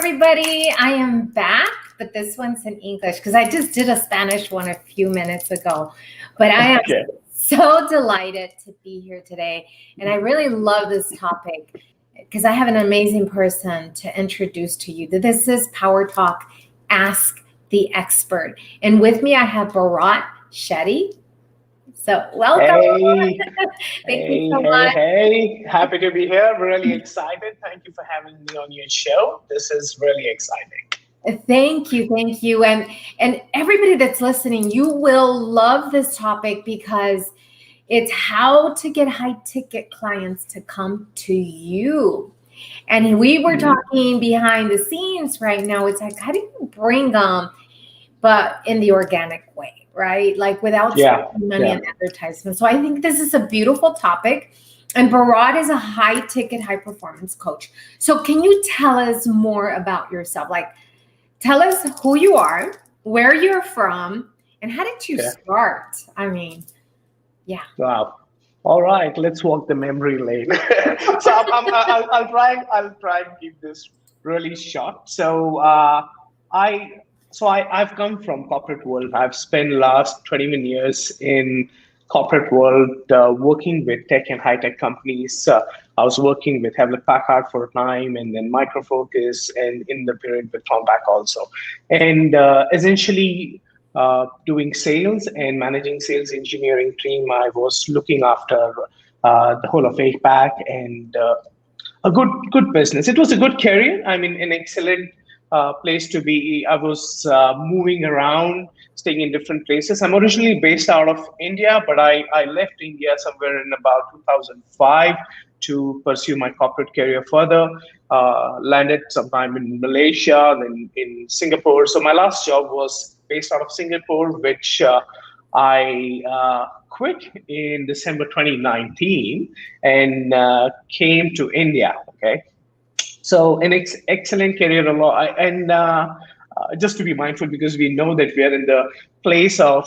everybody. I am back, but this one's in English because I just did a Spanish one a few minutes ago. But I am so delighted to be here today. And I really love this topic because I have an amazing person to introduce to you. This is PowerTalk, Ask the Expert. And with me, I have Shetty. So welcome. Thank you so much. Hey, happy to be here. Really excited. Thank you for having me on your show. This is really exciting. Thank you. And everybody that's listening, you will love this topic because it's how to get high ticket clients to come to you. And we were talking behind the scenes right now. It's like, how do you bring them, but in the organic way? Right? Like without spending money on advertisement. So I think this is a beautiful topic. And Bharat is a high ticket, high performance coach. So can you tell us more about yourself? Like tell us who you are, where you're from, and how did you start? I mean, Wow. All right, let's walk the memory lane. So I'll try and keep this really short. I've come from corporate world. I've spent last 21 years in corporate world working with tech and high tech companies. I was working with Hewlett Packard for a time, and then Micro Focus, and in the period with Compaq also. And essentially doing sales and managing sales engineering team. I was looking after the whole of APAC and a good business. It was a good career. I mean, an excellent place to be. I was moving around, staying in different places. I'm originally based out of India, but I left India somewhere in about 2005 to pursue my corporate career further. Landed sometime in Malaysia, then in Singapore. So my last job was based out of Singapore, which I quit in December 2019 and came to India. Okay. So an excellent career, and just to be mindful because we know that we are in the place of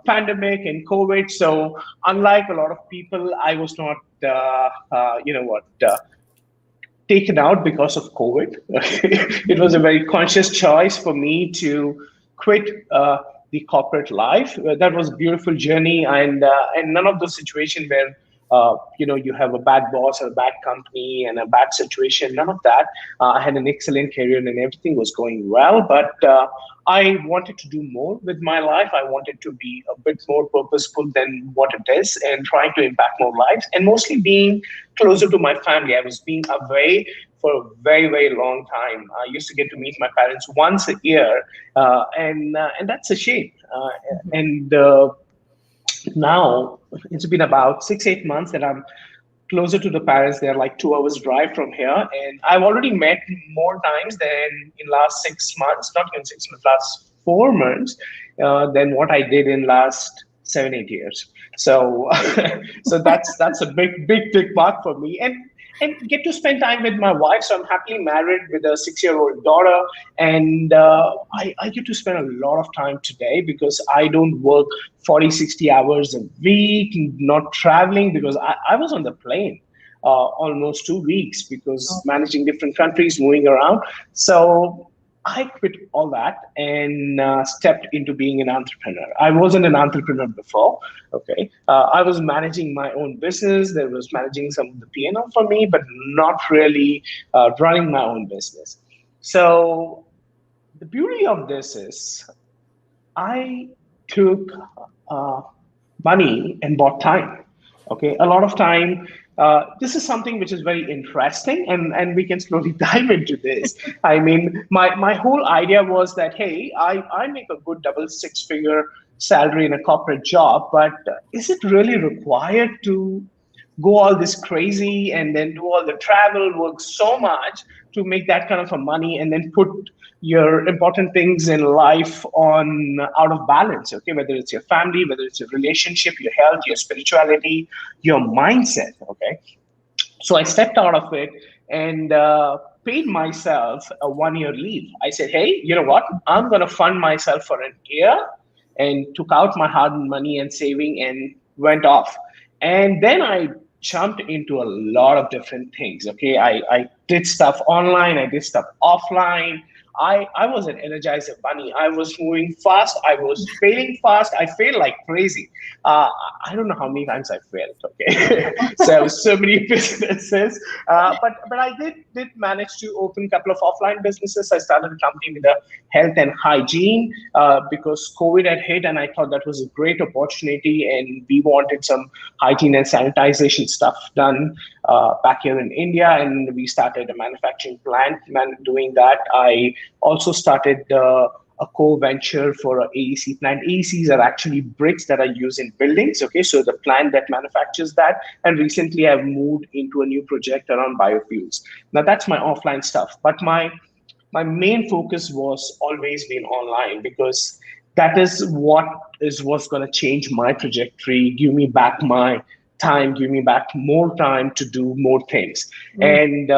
pandemic and COVID. So unlike a lot of people, I was not, taken out because of COVID. It was a very conscious choice for me to quit the corporate life. That was a beautiful journey, and none of those situations where you have a bad boss or a bad company and a bad situation. None of that. I had an excellent career and everything was going well, but I wanted to do more with my life. I wanted to be a bit more purposeful than what it is and trying to impact more lives and mostly being closer to my family. I was being away for a very, very long time. I used to get to meet my parents once a year, and that's a shame. Now it's been about 6-8 months that I'm closer to the parents. They're like 2 hours drive from here, and I've already met more times than in last 6 months, not even 6 months, last 4 months, than what I did in last 7-8 years. So so that's a big mark for me, and get to spend time with my wife. So I'm happily married with a 6-year-old daughter, and I get to spend a lot of time today because I don't work 40-60 hours a week, not traveling because I was on the plane almost 2 weeks because managing different countries, moving around. So I quit all that and stepped into being an entrepreneur. I wasn't an entrepreneur before. Okay, I was managing my own business. There was managing some of the P&L for me, but not really running my own business. So the beauty of this is I took money and bought time. Okay, a lot of time. This is something which is very interesting, and we can slowly dive into this. I mean, my whole idea was that, hey, I make a good double 6-figure salary in a corporate job, but is it really required to go all this crazy and then do all the travel, work so much to make that kind of a money and then put your important things in life on out of balance? Okay, whether it's your family, whether it's your relationship, your health, your spirituality, your mindset. Okay, so I stepped out of it and paid myself a 1-year leave. I said, hey, you know what, I'm going to fund myself for a year, and took out my hard-earned money and saving and went off. And then I jumped into a lot of different things. Okay, I did stuff online, I did stuff offline. I was an energizer bunny. I was moving fast. I was failing fast. I failed like crazy. Uh, I don't know how many times I failed. Okay, so many businesses. But I did manage to open a couple of offline businesses. I started a company with a health and hygiene because COVID had hit, and I thought that was a great opportunity, and we wanted some hygiene and sanitization stuff done back here in India, and we started a manufacturing plant. Doing that, I also started a co-venture for an AEC plant. AECs are actually bricks that are used in buildings. Okay, so the plant that manufactures that. And recently, I've moved into a new project around biofuels. Now that's my offline stuff, but my main focus was always been online because that is what's going to change my trajectory, give me back my time, give me back more time to do more things. And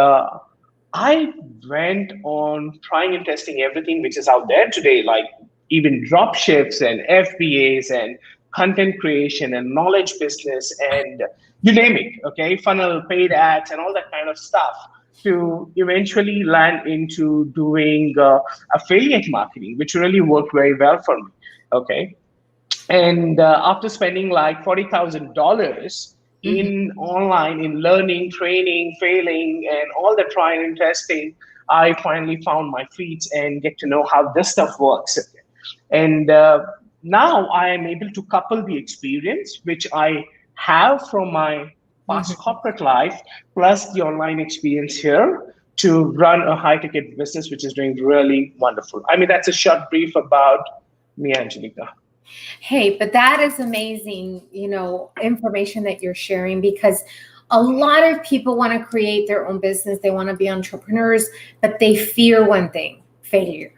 I went on trying and testing everything which is out there today, like even drop ships and FBAs and content creation and knowledge business and you name it, okay, funnel, paid ads, and all that kind of stuff to eventually land into doing affiliate marketing, which really worked very well for me. Okay. And after spending like $40,000 in online, in learning, training, failing, and all the trying and testing, I finally found my feet and get to know how this stuff works. And now I am able to couple the experience, which I have from my past corporate life, plus the online experience here to run a high ticket business, which is doing really wonderful. I mean, that's a short brief about me, Angelica. Hey, but that is amazing, information that you're sharing, because a lot of people want to create their own business. They want to be entrepreneurs, but they fear one thing, failure.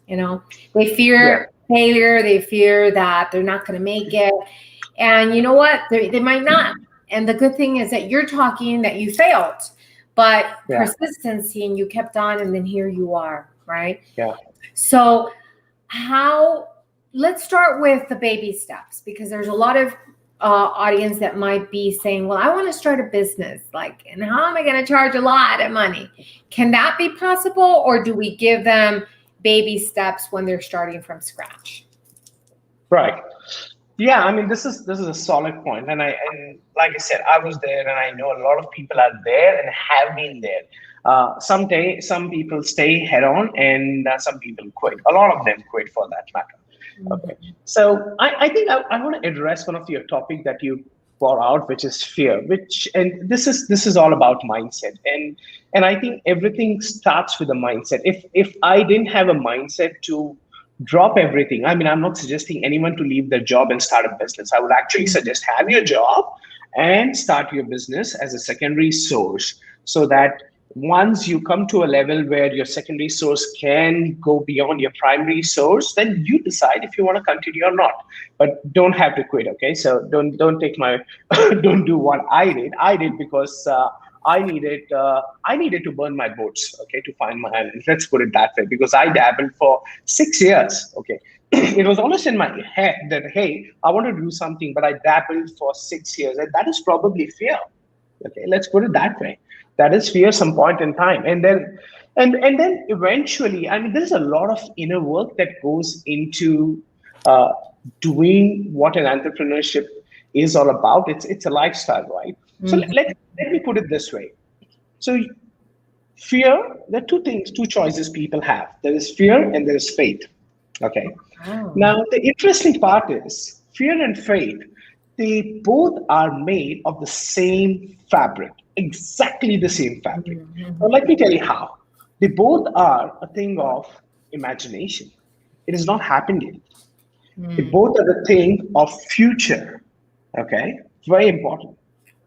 They fear failure. They fear that they're not going to make it. And you know what? They might not. And the good thing is that you're talking that you failed, but persistency, and you kept on, and then here you are, right? Yeah. So let's start with the baby steps, because there's a lot of audience that might be saying, well, I want to start a business, and how am I going to charge a lot of money? Can that be possible? Or do we give them baby steps when they're starting from scratch? Right. Yeah, I mean, this is a solid point. And like I said, I was there, and I know a lot of people are there and have been there. Some people stay head on, and some people quit. A lot of them quit, for that matter. Okay, so I think I want to address one of your topic that you brought out, which is fear. And this is all about mindset, and I think everything starts with a mindset. If I didn't have a mindset to drop everything, I mean, I'm not suggesting anyone to leave their job and start a business. I would actually suggest have your job and start your business as a secondary source, so that once you come to a level where your secondary source can go beyond your primary source, then you decide if you want to continue or not. But don't have to quit, okay? So don't take my don't do what I did. I did because I needed to burn my boats, okay, to find my island. Let's put it that way, because I dabbled for 6 years, okay. It was almost in my head that, hey, I want to do something, but I dabbled for 6 years, and that is probably fear. Okay, let's put it that way. That is fear some point in time. And then eventually, I mean, there's a lot of inner work that goes into doing what an entrepreneurship is all about. It's a lifestyle, right? So let me put it this way. So fear, there are two choices people have. There is fear and there is faith. Okay. Oh. Now, the interesting part is fear and faith, they both are made of the same fabric, exactly the same fabric. Now, let me tell you how. They both are a thing of imagination. It has not happened yet. They both are the thing of future. Okay, very important.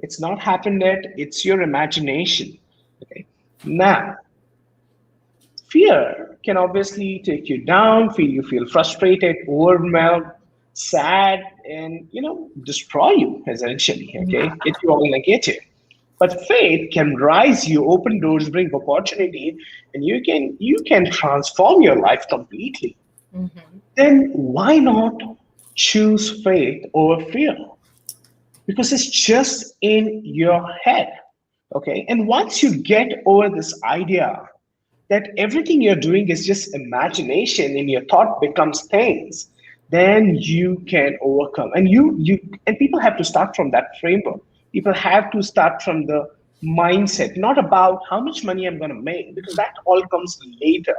It's not happened yet. It's your imagination. Okay. Now, fear can obviously take you down. You feel frustrated, overwhelmed, sad, and destroy you essentially. Okay, get you all negative. But faith can rise you, open doors, bring opportunity, and you can transform your life completely. Then why not choose faith over fear? Because it's just in your head. Okay. And once you get over this idea that everything you're doing is just imagination and your thought becomes things, then you can overcome. And and people have to start from that framework. People have to start from the mindset, not about how much money I'm going to make, because that all comes later.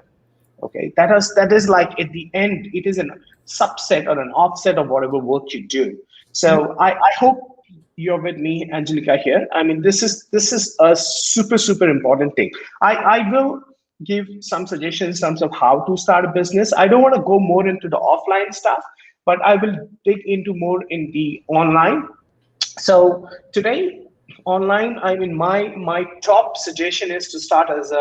Okay, that is like at the end, it is a subset or an offset of whatever work you do. So I hope you're with me, Angelica, here. I mean, this is a super important thing. I will give some suggestions in terms of how to start a business. I don't want to go more into the offline stuff, but I will dig into more in the online. So today, online, I mean, my top suggestion is to start as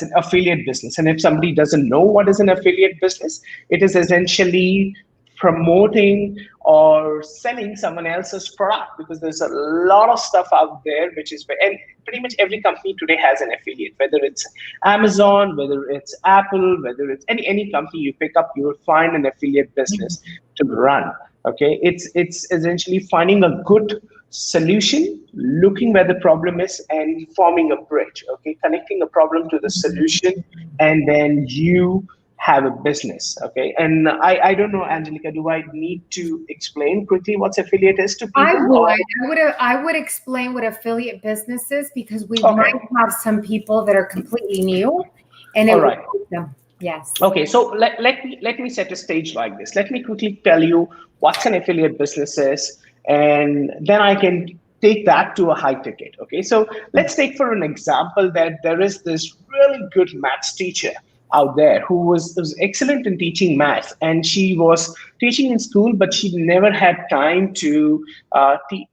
an affiliate business. And if somebody doesn't know what is an affiliate business, it is essentially promoting or selling someone else's product, because there's a lot of stuff out there which is, and pretty much every company today has an affiliate, whether it's Amazon, whether it's Apple, whether it's any company you pick up, you will find an affiliate business to run. Okay, it's essentially finding a good solution, looking where the problem is, and forming a bridge. Okay, connecting a problem to the solution, and then you have a business. Okay, and I don't know, Angelica, do I need to explain quickly what affiliate is to I people? would. I would explain what affiliate business is, because we Okay. might have some people that are completely new, and it All would right. help them. Yes. Okay, so let me set a stage like this. Let me quickly tell you what's an affiliate business is, and then I can take that to a high ticket. Okay, so let's take for an example that there is this really good maths teacher out there who was excellent in teaching maths, and she was teaching in school, but she never had time to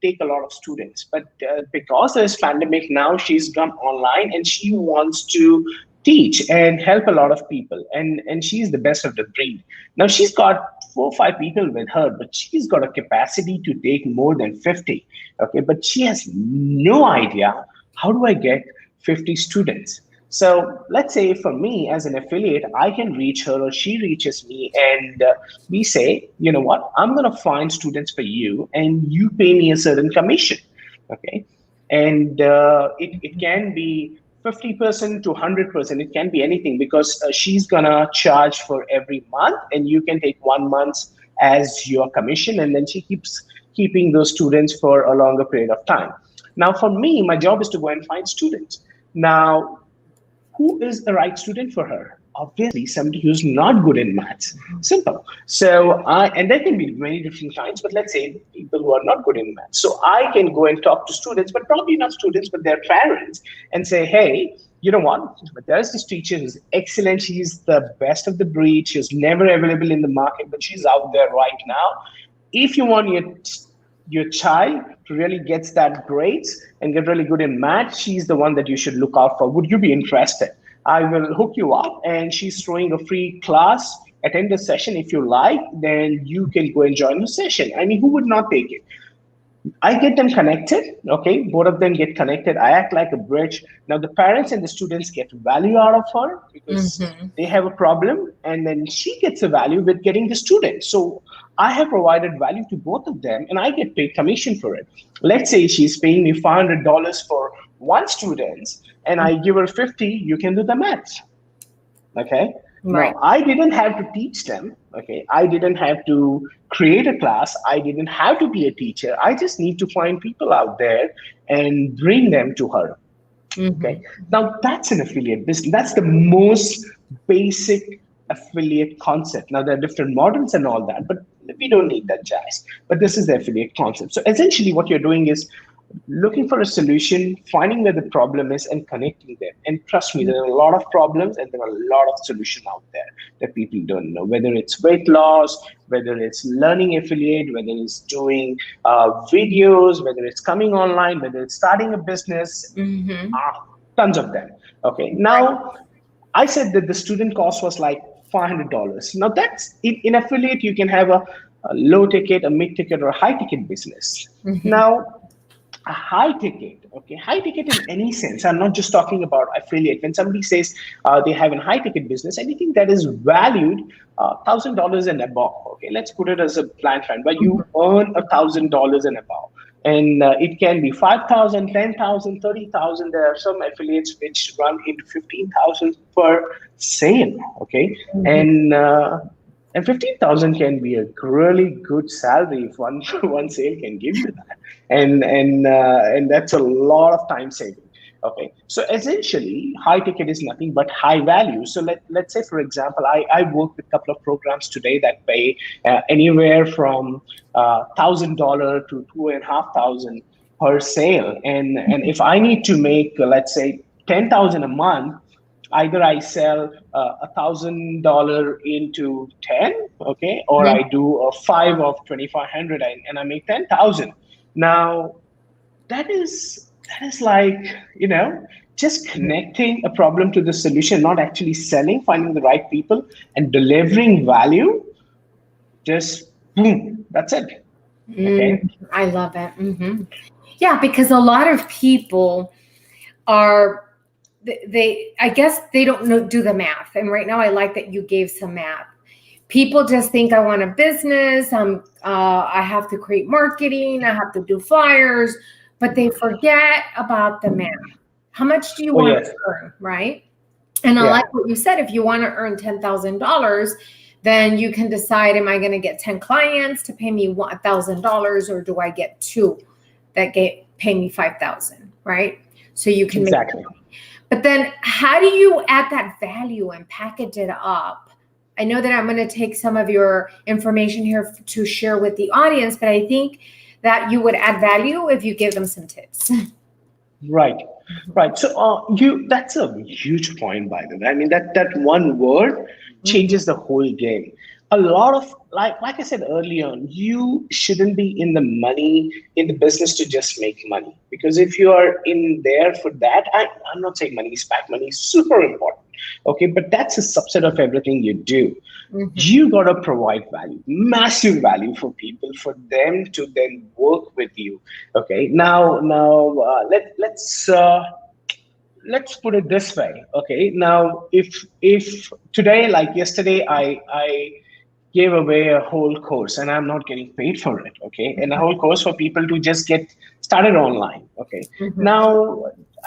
take a lot of students. But because there's pandemic now, she's gone online and she wants to teach and help a lot of people, and she's the best of the breed. Now she's got 4 or 5 people with her, but she's got a capacity to take more than 50. Okay, but she has no idea, how do I get 50 students? So let's say for me as an affiliate, I can reach her or she reaches me, and we say, you know what, I'm going to find students for you and you pay me a certain commission. Okay, and it can be 50% to 100%. It can be anything, because she's gonna charge for every month, and you can take 1 month as your commission, and then she keeps keeping those students for a longer period of time. Now for me, my job is to go and find students. Now, who is the right student for her? Obviously, somebody who's not good in maths. Simple. So and there can be many different kinds, but let's say people who are not good in maths. So I can go and talk to students, but probably not students, but their parents, and say, hey, you know what? But there's this teacher who's excellent. She's the best of the breed. She's never available in the market, but she's out there right now. If you want your child to really get that grades and get really good in math, she's the one that you should look out for. Would you be interested? I will hook you up, and she's throwing a free class. Attend the session if you like, then you can go and join the session. I mean, who would not take it? I get them connected. Okay, both of them get connected. I act like a bridge. Now the parents and the students get value out of her, because they have a problem, and then she gets a value with getting the student. So I have provided value to both of them, and I get paid commission for it. Let's say she's paying me $500 for one student, and I give her 50. You can do the math. Okay. Right. Now, I didn't have to teach them. Okay. I didn't have to create a class. I didn't have to be a teacher. I just need to find people out there and bring them to her. Okay. Now, that's an affiliate business. That's the most basic affiliate concept. Now, there are different models and all that, but we don't need that jazz. But this is the affiliate concept. So essentially what you're doing is looking for a solution, finding where the problem is, and connecting them. And trust me, there are a lot of problems and there are a lot of solutions out there that people don't know, whether it's weight loss, whether it's learning affiliate, whether it's doing videos, whether it's coming online, whether it's starting a business, tons of them. Okay, now I said that the student cost was like $500. Now that's in affiliate, you can have a low ticket, a mid ticket, or a high ticket business. Now, a high ticket, okay, high ticket in any sense. I'm not just talking about affiliate. When somebody says they have a high ticket business, anything that is valued $1,000 and above. Okay, let's put it as a plan fund, but you earn $1,000 and above. And it can be 5,000, 10,000, 30,000. There are some affiliates which run into 15,000 per sale. Okay, Mhm. and uh, and 15,000 can be a really good salary if one one sale can give you that, and that's a lot of time saving. Okay, so essentially, high ticket is nothing but high value. So let's say, for example, I work with a couple of programs today that pay anywhere from $1,000 to 2,500 per sale, and if I need to make let's say 10,000 a month, either I sell $1,000 into 10, okay, or I do a five of 2,500 and I make 10,000. Now that is like, just connecting a problem to the solution, not actually selling, finding the right people and delivering value. Just boom, that's it. Okay. I love it. Yeah, because a lot of people are they I guess they don't know do the math. And right now I like that you gave some math. People just think I want a business. I have to create marketing. I have to do flyers, but they forget about the math. How much do you Oh want to yes. earn, right? And I Yeah. like what you said. If you want to earn $10,000, then you can decide: am I going to get 10 clients to pay me $1,000, or do I get two that pay me 5,000? Right? So you can make. Exactly. But then, how do you add that value and package it up? I know that I'm going to take some of your information here to share with the audience, but I think that you would add value if you give them some tips. Right, right. So you that's a huge point, by the way. I mean, that one word Mhm. changes the whole game. A lot of, like I said earlier on, you shouldn't be in the money in the business to just make money. Because if you are in there for that, I'm not saying money is back, money is super important. Okay, but that's a subset of everything you do. Mhm. You got to provide value, massive value for people, for them to then work with you. Okay, now let's put it this way. Okay, now if today, like yesterday, I gave away a whole course and I'm not getting paid for it. Okay, and a whole course for people to just get started online. Okay, Mhm. now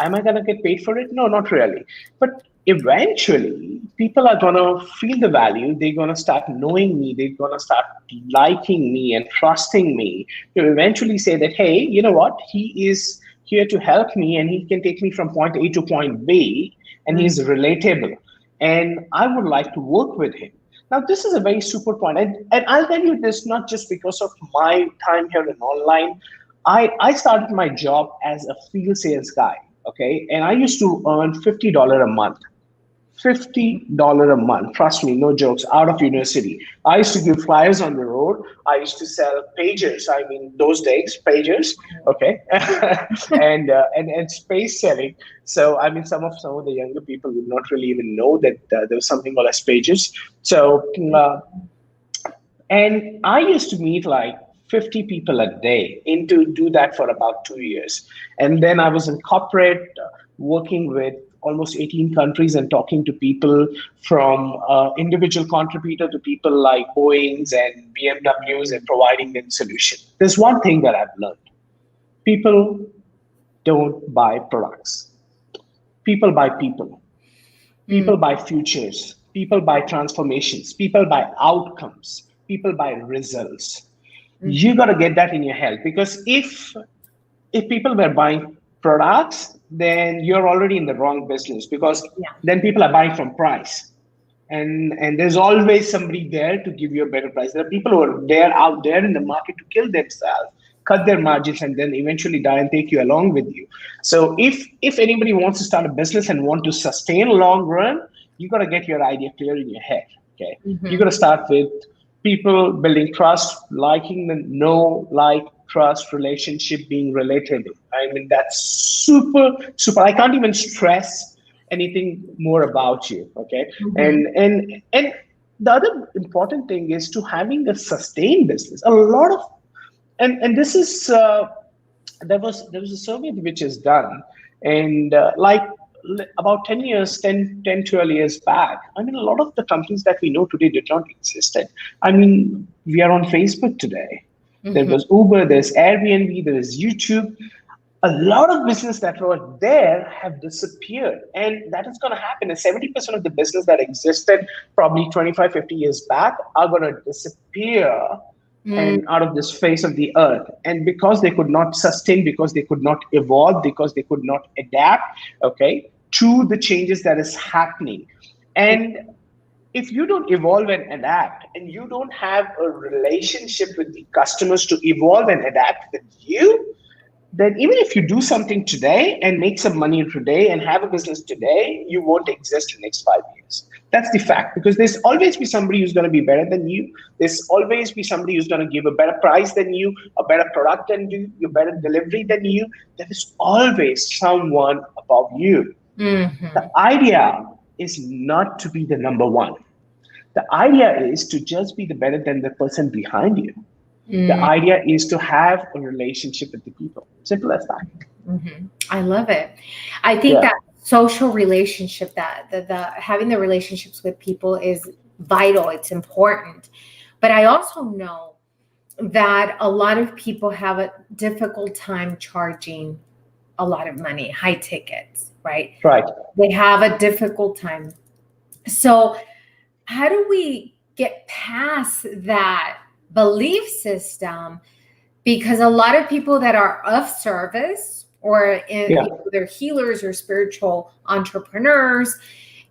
am I gonna get paid for it? No, not really. But eventually, people are gonna feel the value. They're gonna start knowing me. They're gonna start liking me and trusting me to eventually say that, hey, you know what? He is here to help me and he can take me from point A to point B, and Mhm. he's relatable. And I would like to work with him. Now, this is a very super point. And I'll tell you this not just because of my time here in online. I started my job as a field sales guy, okay? And I used to earn $50 a month. $50 a month. Trust me, no jokes. Out of university, I used to give flyers on the road. I used to sell pagers. I mean, those days, pagers. Okay, and space selling. So I mean, some of the younger people would not really even know that there was something called as pagers. So and I used to meet like 50 people a day and to do that for about 2 years. And then I was in corporate working with almost 18 countries and talking to people from individual contributor to people like Boeing's and BMW's and providing them solution. There's one thing that I've learned. People don't buy products. People buy people. Mhm. People buy futures. People buy transformations. People buy outcomes. People buy results. You Mhm. got to get that in your head, because if people were buying products, then you're already in the wrong business, because Yeah. then people are buying from price, and there's always somebody there to give you a better price. There are people who are there out there in the market to kill themselves, cut their margins, and then eventually die and take you along with you. So if anybody wants to start a business and want to sustain long run, you got to get your idea clear in your head. Okay, you got Mhm. to start with people building trust, liking the know, like, trust, relationship, being relatable. I mean, that's super super. I can't even stress anything more about you. Okay, Mhm. and the other important thing is to having a sustained business. A lot of, and this is there was a survey which is done, and about 10 years, 12 years back, I mean, a lot of the companies that we know today did not exist. I mean, we are on Facebook today. There was Uber, there's Airbnb, there is YouTube. A lot of business that were there have disappeared, and that is going to happen. And 70% of the business that existed probably 25, 50 years back are going to disappear and out of this face of the earth. And because they could not sustain, because they could not evolve, because they could not adapt, okay, to the changes that is happening. And if you don't evolve and adapt, and you don't have a relationship with the customers to evolve and adapt with you, then even if you do something today and make some money today and have a business today, you won't exist in the next 5 years. That's the fact, because there's always be somebody who's going to be better than you. There's always be somebody who's going to give a better price than you, a better product than you, a better delivery than you. There is always someone above you. The idea is not to be the number one. The idea is to just be the better than the person behind you. The idea is to have a relationship with the people. Simple as that. I love it. I think that social relationship, that the having the relationships with people is vital. It's important. But I also know that a lot of people have a difficult time charging a lot of money, high tickets, right? Right. They have a difficult time. So how do we get past that belief system? Because a lot of people that are of service, or they're healers or spiritual entrepreneurs,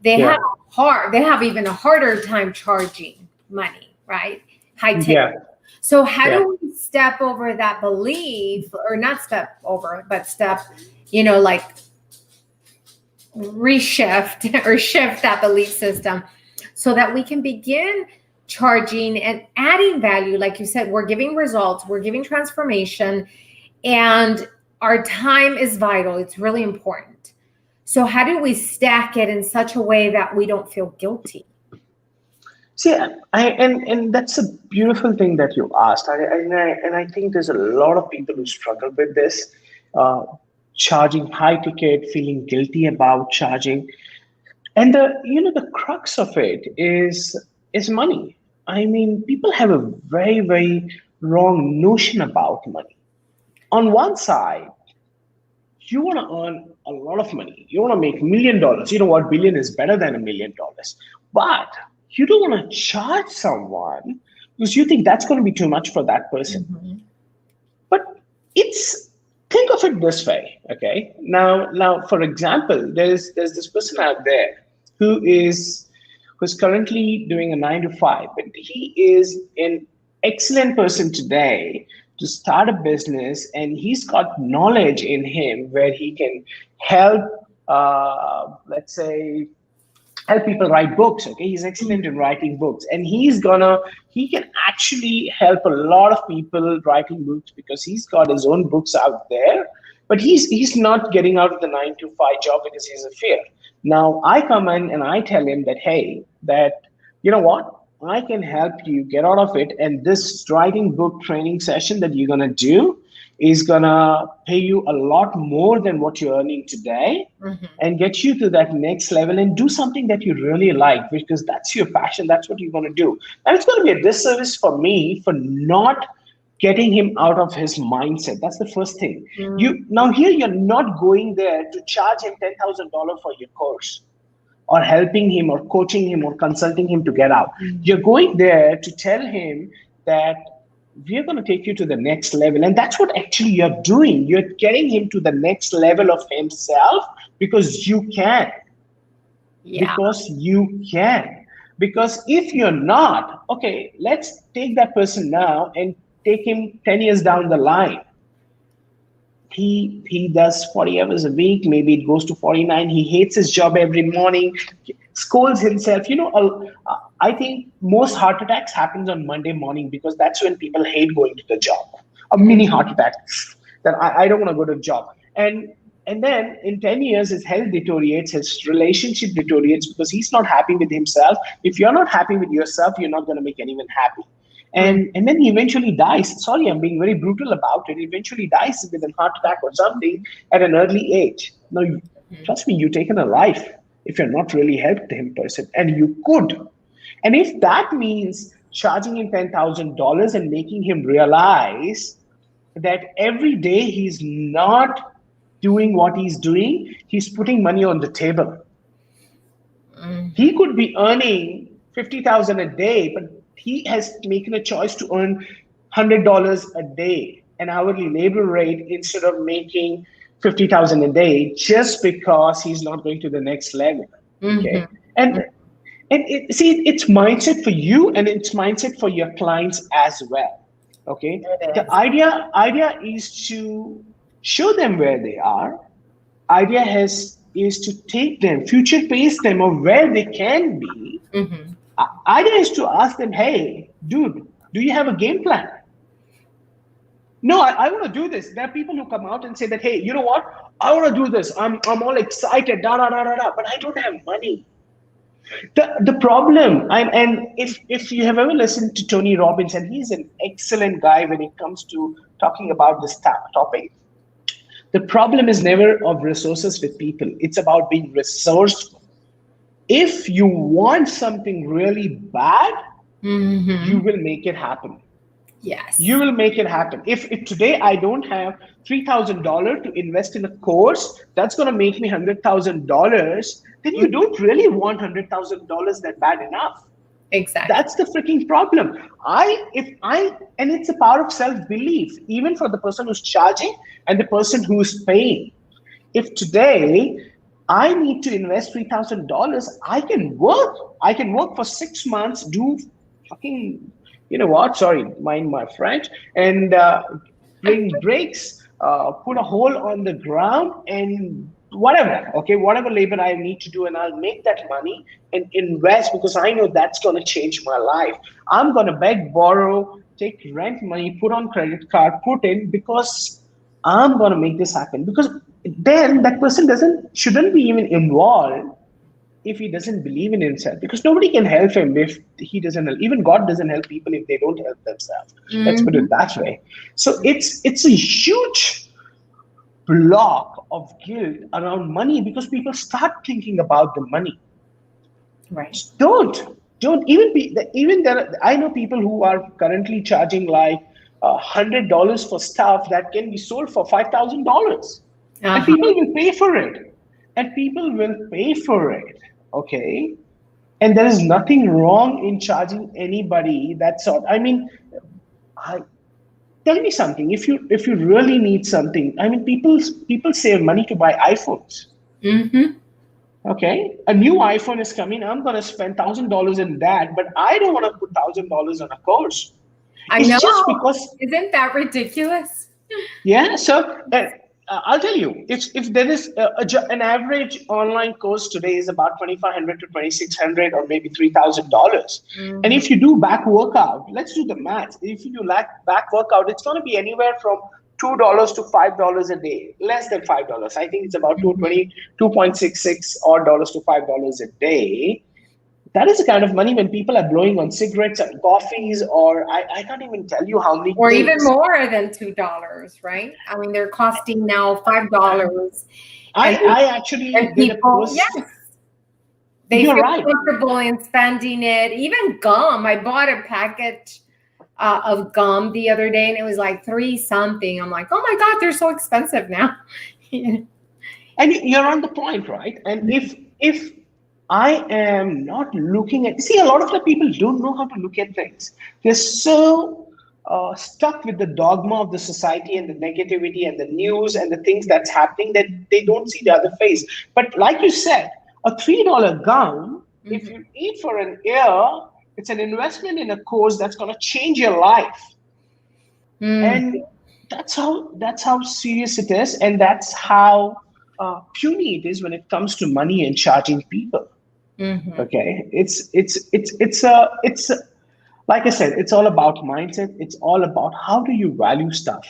they have even a harder time charging money, right? High ticket. So how do we step over that belief, or not step over, but step, like reshift or shift that belief system so that we can begin charging and adding value? Like you said, we're giving results, we're giving transformation, and our time is vital. It's really important. So how do we stack it in such a way that we don't feel guilty? See, and that's a beautiful thing that you asked. I think there's a lot of people who struggle with this, charging high ticket, feeling guilty about charging. And the crux of it is money. I mean, people have a very, very wrong notion about money. On one side, you want to earn a lot of money. You want to make $1 million. You know what? Billion is better than $1 million. But you don't want to charge someone because you think that's going to be too much for that person. But think of it this way, okay? Now, for example, there's this person out there who's currently doing a 9 to 5, but he is an excellent person today to start a business, and he's got knowledge in him where he can help, let's say, help people write books. Okay, he's excellent in writing books, and he can actually help a lot of people writing books because he's got his own books out there. But he's not getting out of the 9 to 5 job because he's a fear. Now I come in and I tell him that, hey, you know what? I can help you get out of it. And this writing book training session that you're going to do is going to pay you a lot more than what you're earning today, and get you to that next level and do something that you really like, because that's your passion. That's what you're going to do. And it's going to be a disservice for me for not getting him out of his mindset. That's the first thing. You're not going there to charge him $10,000 for your course, or helping him, or coaching him, or consulting him to get out. You're going there to tell him that we're going to take you to the next level. And that's what actually you're doing. You're getting him to the next level of himself because you can. Because you can. Because if you're not, okay, let's take that person now and take him 10 years down the line. He does 40 hours a week, maybe it goes to 49. He hates his job every morning, scolds himself. I think most heart attacks happens on Monday morning, because that's when people hate going to the job. A mini heart attack that I don't want to go to the job. And then in 10 years, his health deteriorates, his relationship deteriorates, because he's not happy with himself. If you're not happy with yourself, you're not going to make anyone happy. And then he eventually dies. Sorry, I'm being very brutal about it. He eventually dies with a heart attack or something at an early age. Now, trust me, you've taken a life if you're not really helped him person, and you could. And if that means charging him $10,000 and making him realize that every day he's not doing what he's doing, he's putting money on the table. He could be earning 50,000 a day, but he has making a choice to earn $100 a day, an hourly labor rate, instead of making 50,000 a day, just because he's not going to the next level. Okay, and see, it's mindset for you, and it's mindset for your clients as well. Okay, the idea is to show them where they are. Idea is to take them, future pace them of where they can be. Idea is to ask them, hey, dude, do you have a game plan? No, I want to do this. There are people who come out and say that, hey, you know what? I want to do this. I'm all excited, but I don't have money. The problem, and if you have ever listened to Tony Robbins, and he's an excellent guy when it comes to talking about this topic. The problem is never of resources with people. It's about being resourceful. If you want something really bad, you will make it happen. Yes. You will make it happen. If today I don't have $3,000 to invest in a course that's going to make me $100,000, then you don't really want $100,000 that bad enough. Exactly. That's the freaking problem. And it's a power of self-belief, even for the person who's charging and the person who's paying. If today I need to invest $3,000, I can work. I can work for 6 months, do fucking, you know what? Sorry, mind my French, and bring breaks, put a hole on the ground, and whatever, okay, whatever labor I need to do, and I'll make that money and invest, because I know that's going to change my life. I'm going to beg, borrow, take rent money, put on credit card, put in, because I'm going to make this happen. Because then that person shouldn't be even involved if he doesn't believe in himself, because nobody can help him if he doesn't help. Even God doesn't help people if they don't help themselves. Let's put it that way. So it's a huge block of guilt around money, because people start thinking about the money. Right. Don't even there. I know people who are currently charging like $100 for stuff that can be sold for $5,000, and people will pay for it. Okay, and there is nothing wrong in charging anybody that sort. I mean, tell me something. If you really need something, I mean, people save money to buy iPhones. Okay, a new iPhone is coming. I'm gonna spend $1,000 in that, but I don't want to put $1,000 on a course. I know. Just because, isn't that ridiculous? Yeah. So I'll tell you, if there is an average online course today is about $2,500 to $2,600 or maybe $3,000, and if you do back workout, let's do the math. If you do back workout, it's going to be anywhere from $2 to $5 a day, less than $5. I think it's about $2.66 odd dollars to $5 a day. That is the kind of money when people are blowing on cigarettes and coffees, or I can't even tell you how many. Or things. Even more than $2, right? I mean, they're costing now $5. I actually did a post. Yes, they feel comfortable in spending it. Even gum. I bought a package of gum the other day, and it was like $3 something. I'm like, oh my God, they're so expensive now. And you're on the point, right? And if I am not looking at, see, a lot of the people don't know how to look at things. They're so stuck with the dogma of the society and the negativity and the news and the things that's happening that they don't see the other face. But like you said, a $3 gum, if you eat for an year, it's an investment in a course that's going to change your life. And that's how serious it is, and that's how puny it is when it comes to money and charging people. Okay, it's like I said, it's all about mindset. It's all about how do you value stuff,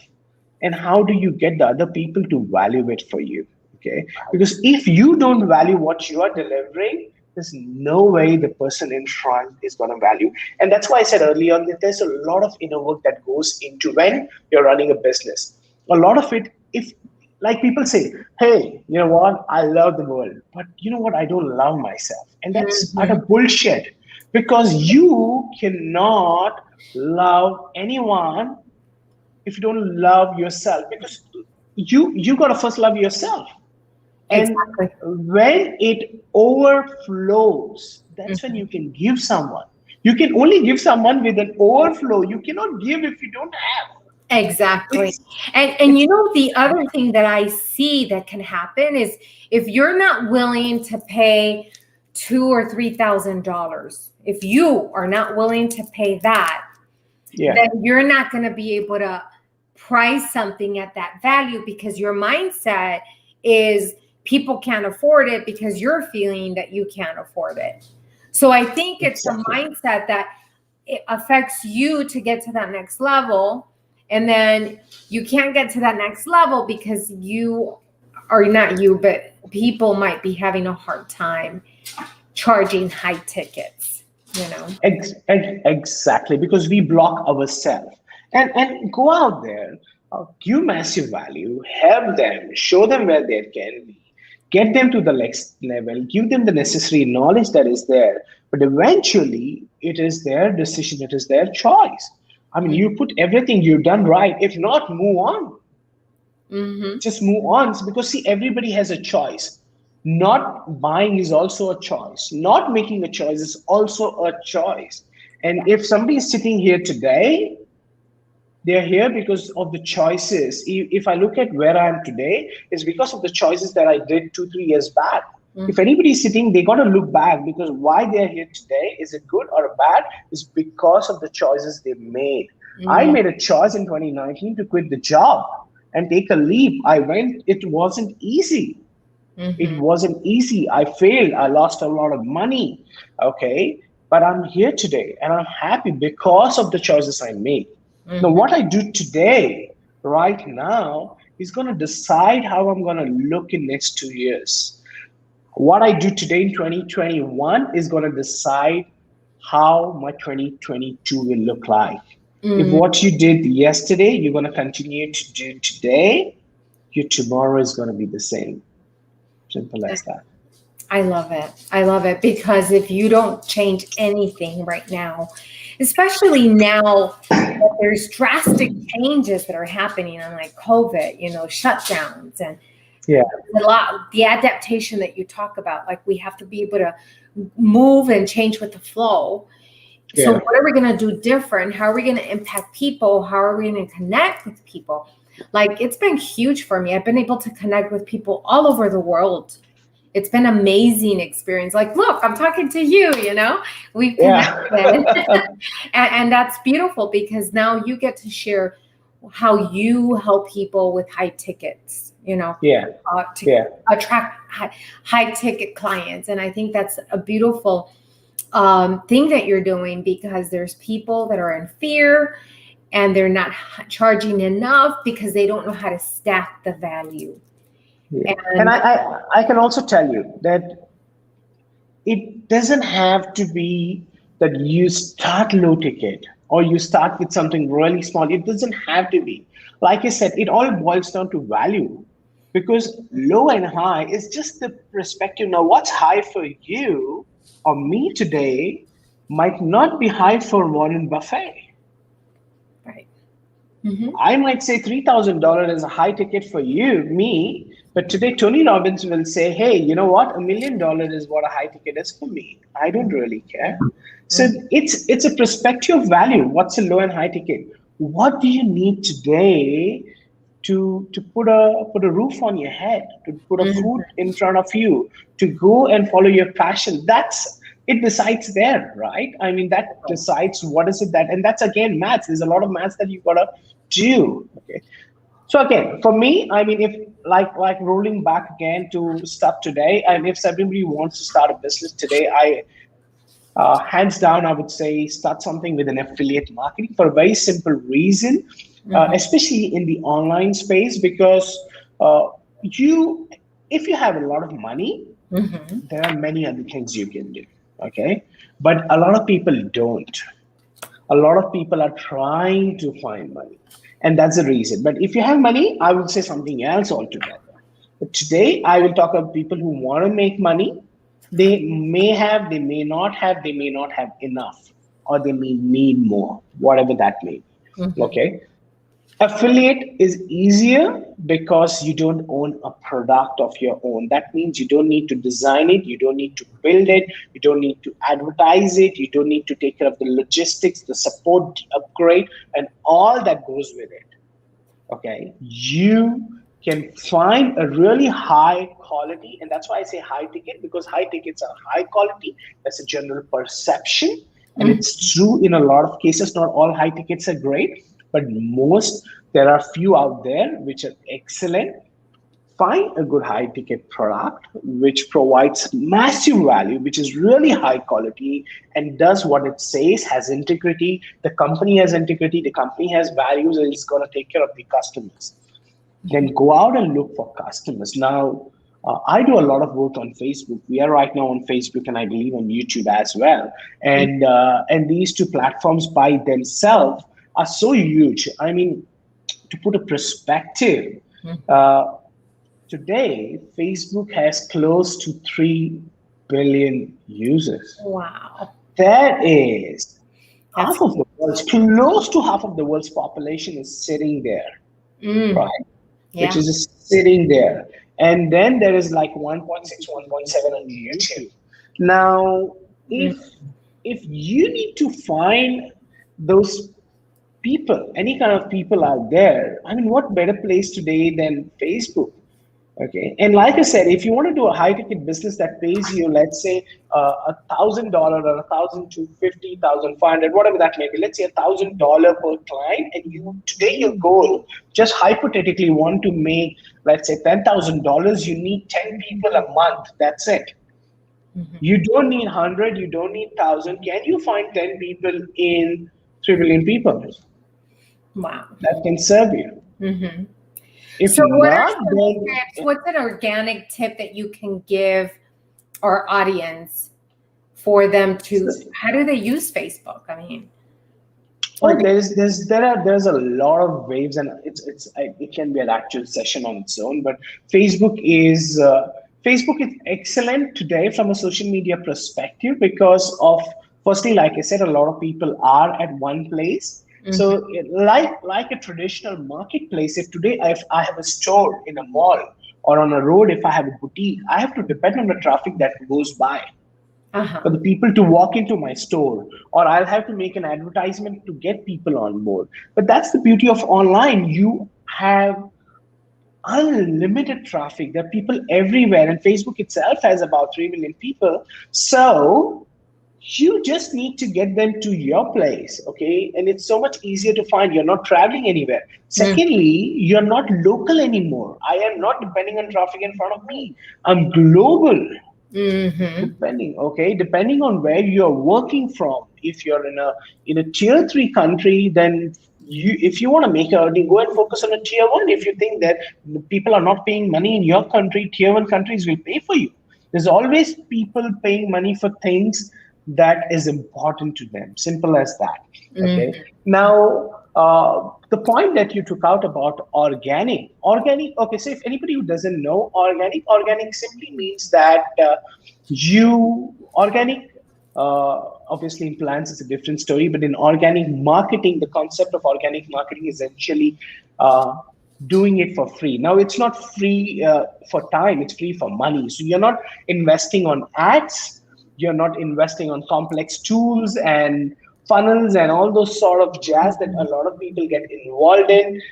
and how do you get the other people to value it for you. Okay, because if you don't value what you are delivering, there's no way the person in front is going to value. And that's why I said earlier on that there's a lot of inner work that goes into when you're running a business. A lot of it, if like people say, hey, you know what? I love the world, but you know what? I don't love myself. And that's utter bullshit. because you cannot love anyone if you don't love yourself, because you got to first love yourself. And Exactly. when it overflows, that's when Mhm. you can give someone. You can only give someone with an overflow. You cannot give if you don't have. Exactly. It's And it's you know, the other thing that I see that can happen is if you're not willing to pay $2,000 or $3,000, if you are not willing to pay that, yeah, then you're not going to be able to price something at that value, because your mindset is people can't afford it because you're feeling that you can't afford it. So I think it's a exactly. mindset that it affects you to get to that next level, and then you can't get to that next level because you are not you, but people might be having a hard time charging high tickets, you know. Exactly, because we block ourselves. And go out there, give massive value, help them, show them where they can be, get them to the next level, give them the necessary knowledge that is there. But eventually, it is their decision, it is their choice. I mean, you put everything you've done right. If not, move on. Mm-hmm. Just move on, because see, everybody has a choice. Not buying is also a choice, not making a choice is also a choice. And if somebody is sitting here today, they're here because of the choices. If I look at where I am today, it's because of the choices that I did 2 3 years back. If Mm-hmm. anybody is sitting, they got to look back, because why they're here today, is it good or bad, is because of the choices they made. I Mm-hmm. made a choice in 2019 to quit the job and take a leap. I went, it wasn't easy. It Mm-hmm. wasn't easy. I failed. I lost a lot of money. Okay. But I'm here today and I'm happy because of the choices I made. Now, Mm-hmm. what I do today, right now, is going to decide how I'm going to look in next 2 years. What I do today in 2021 is going to decide how my 2022 will look like. If Mm-hmm. what you did yesterday, you're going to continue to do today, your tomorrow is going to be the same. Simple as that. I love it. I love it, because if you don't change anything right now, especially now that there's drastic changes that are happening on like COVID, you know, shutdowns and Yeah, the adaptation that you talk about, like we have to be able to move and change with the flow. So yeah, what are we going to do different? How are we going to impact people? How are we going to connect with people? Like it's been huge for me. I've been able to connect with people all over the world. It's been an amazing experience. Like, look, I'm talking to you, you know, we've yeah, connected. And that's beautiful, because now you get to share how you help people with high tickets, you know, yeah, to yeah, attract high ticket clients. And I think that's a beautiful thing that you're doing, because there's people that are in fear and they're not charging enough because they don't know how to stack the value. yeah. And And I can also tell you that it doesn't have to be that you start low ticket or you start with something really small. It doesn't have to be. Like I said, it all boils down to value, because low and high is just the perspective. Now, what's high for you or me today might not be high for Warren Buffett. right. Mm-hmm. I might say $3,000 is a high ticket for you, me, but today Tony Robbins will say, hey, you know what? $1 million is what a high ticket is for me. I don't really care. So Mm-hmm. it's a perspective of value. What's a low and high ticket? What do you need today to put a roof on your head, to put a food in front of you, to go and follow your passion? That's it decides there, right? I mean, that decides what is it that, and that's again maths. There's a lot of maths that you gotta do. Okay. So again, for me, I mean, if like rolling back again to stuff today, and if somebody wants to start a business today, I hands down, I would say start something with an affiliate marketing for a very simple reason, Mm-hmm. especially in the online space, because you, if you have a lot of money, Mm-hmm. there are many other things you can do. Okay, but a lot of people don't. A lot of people are trying to find money, and that's the reason. But if you have money, I would say something else altogether. But today, I will talk about people who want to make money, They may have, they may not have, they may not have enough, or they may need more, whatever that may be. Mhm. Okay. Affiliate is easier because you don't own a product of your own. That means you don't need to design it, you don't need to build it, you don't need to advertise it, you don't need to take care of the logistics, the support, the upgrade, and all that goes with it. Okay, you can find a really high quality, and that's why I say high ticket, because high tickets are high quality. That's a general perception, and Mhm. it's true in a lot of cases. Not all high tickets are great, but most, there are few out there which are excellent. Find a good high ticket product which provides massive value, which is really high quality and does what it says, has integrity. The company has integrity, the company has values, and it's going to take care of the customers. Then go out and look for customers. Now, I do a lot of work on Facebook. We are right now on Facebook, and I believe on YouTube as well. And these two platforms by themselves are so huge. I mean, to put a perspective, uh, today, Facebook has close to 3 billion users. Wow. That is That's half of the world's, close to half of the world's population is sitting there, mm, right? Which yeah. is just sitting there. And then there is like 1.6, 1.7 on YouTube. Now, Mm. if you need to find those people, any kind of people out there, I mean, what better place today than Facebook? Okay. And like I said, if you want to do a high ticket business that pays you, let's say $1,000 or 1,250, 1,500, whatever that may be, let's say $1,000 per client, and you today your goal, just hypothetically want to make, let's say $10,000, you need 10 people a month. That's it. Mhm. You don't need 100, you don't need 1,000. Can you find 10 people in 3 billion people Wow. that can serve you? Hmm. If So, what are not, some then tips? What's an organic tip that you can give our audience for them to? How do they use Facebook? I mean, oh, organic. there's a lot of waves, and it can be an actual session on its own. But Facebook is excellent today from a social media perspective because of, firstly, like I said, a lot of people are at one place. Mhm. So like a traditional marketplace, if today if I have a store in a mall or on a road, if I have a boutique, I have to depend on the traffic that goes by Uh-huh. for the people to walk into my store, or I'll have to make an advertisement to get people on board. But that's the beauty of online. You have unlimited traffic. There are people everywhere, and Facebook itself has about 3 million people. So you just need to get them to your place, okay? And it's so much easier to find. You're not traveling anywhere. Secondly, you're not local anymore. I am not depending on traffic in front of me. I'm global. Mm-hmm. Depending on where you're working from. If you're in a tier 3 country, then if you want to make a earning, go and focus on a tier 1. If you think that the people are not paying money in your country, tier 1 countries will pay for you. There's always people paying money for things that is important to them. Simple as that. Okay. Mm-hmm. Now, the point that you took out about organic. Okay. So if anybody who doesn't know organic simply means that you organic. Obviously, in plants, it's a different story. But in organic marketing, the concept of organic marketing is essentially uh, doing it for free. Now, it's not free for time; it's free for money. So you're not investing on ads, you're not investing on complex tools and funnels and all those sort of jazz that a lot of people get involved in.